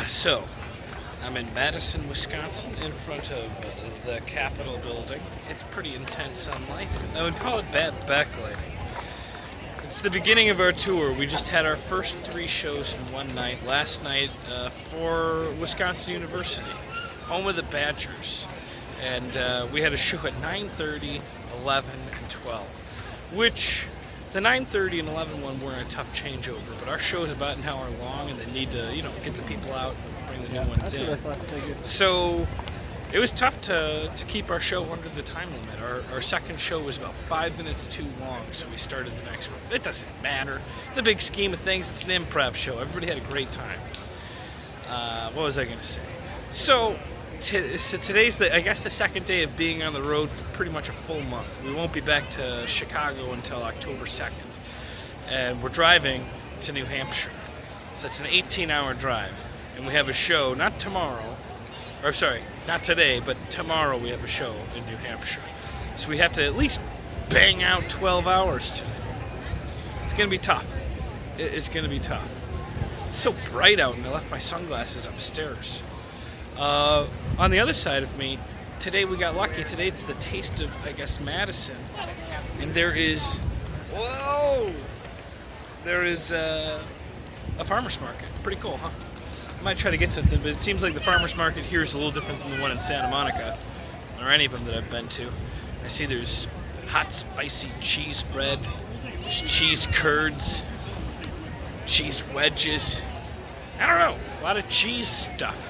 So, I'm in Madison, Wisconsin, in front of the Capitol building. It's pretty intense sunlight. I would call it bad backlighting. It's the beginning of our tour. We just had our first 3 shows in one night. Last night for Wisconsin University, home of the Badgers. And we had a show at 9:30, 11, and 12, which the 9:30 and 11 one were a tough changeover, but our show is about an hour long, and they need to, get the people out and bring the new ones in. So it was tough to keep our show under the time limit. Our second show was about 5 minutes too long, so we started the next one. It doesn't matter. In the big scheme of things, it's an improv show. Everybody had a great time. What was I going to say? So today's the second day of being on the road for pretty much a full month. We won't be back to Chicago until October 2nd. And we're driving to New Hampshire. So that's an 18-hour drive. And we have a show, not tomorrow, or sorry, not today, but tomorrow we have a show in New Hampshire. So we have to at least bang out 12 hours today. It's going to be tough. It's going to be tough. It's so bright out, and I left my sunglasses upstairs. On the other side of me, today we got lucky. Today it's the taste of, Madison. And there is a farmer's market. Pretty cool, huh? I might try to get something, but it seems like the farmer's market here is a little different than the one in Santa Monica, or any of them that I've been to. I see there's hot, spicy cheese bread, there's cheese curds, cheese wedges. I don't know, a lot of cheese stuff.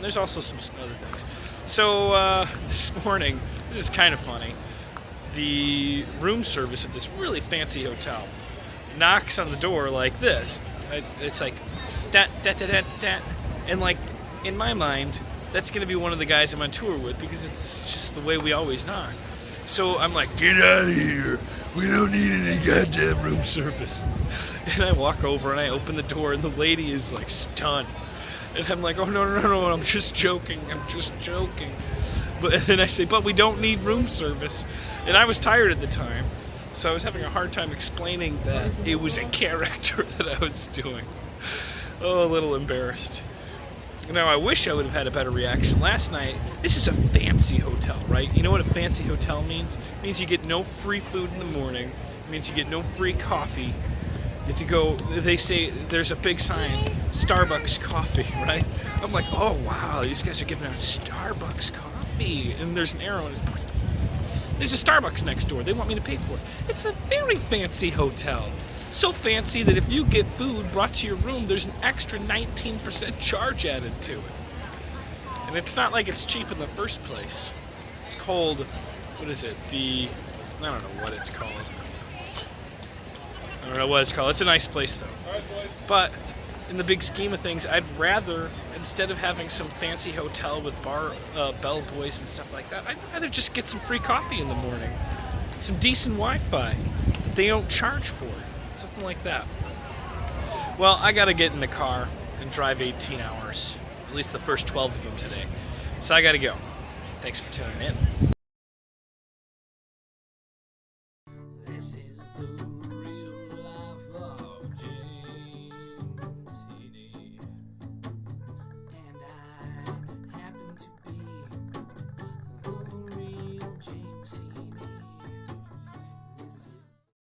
There's also some other things. So this morning, this is kind of funny, the room service of this really fancy hotel knocks on the door like this. It's like, da, da, da, da, da. And like, in my mind, that's going to be one of the guys I'm on tour with, because it's just the way we always knock. So I'm like, get out of here. We don't need any goddamn room service. And I walk over and I open the door, and the lady is like stunned. And I'm like, oh, no, I'm just joking. But and then I say, but we don't need room service. And I was tired at the time, so I was having a hard time explaining that it was a character that I was doing. Oh, a little embarrassed. Now, I wish I would have had a better reaction. Last night, this is a fancy hotel, right? You know what a fancy hotel means? It means you get no free food in the morning. It means you get no free coffee. You have to go, they say, there's a big sign, Starbucks coffee, right? I'm like, oh wow, these guys are giving out Starbucks coffee. And there's an arrow in his point. There's a Starbucks next door. They want me to pay for it. It's a very fancy hotel. So fancy that if you get food brought to your room, there's an extra 19% charge added to it. And it's not like it's cheap in the first place. It's called, what is it? I don't know what it's called. I don't know what it's called. It's a nice place, though. But in the big scheme of things, I'd rather, instead of having some fancy hotel with bellboys and stuff like that, I'd rather just get some free coffee in the morning. Some decent Wi-Fi that they don't charge for. Something like that. Well, I got to get in the car and drive 18 hours. At least the first 12 of them today. So I got to go. Thanks for tuning in.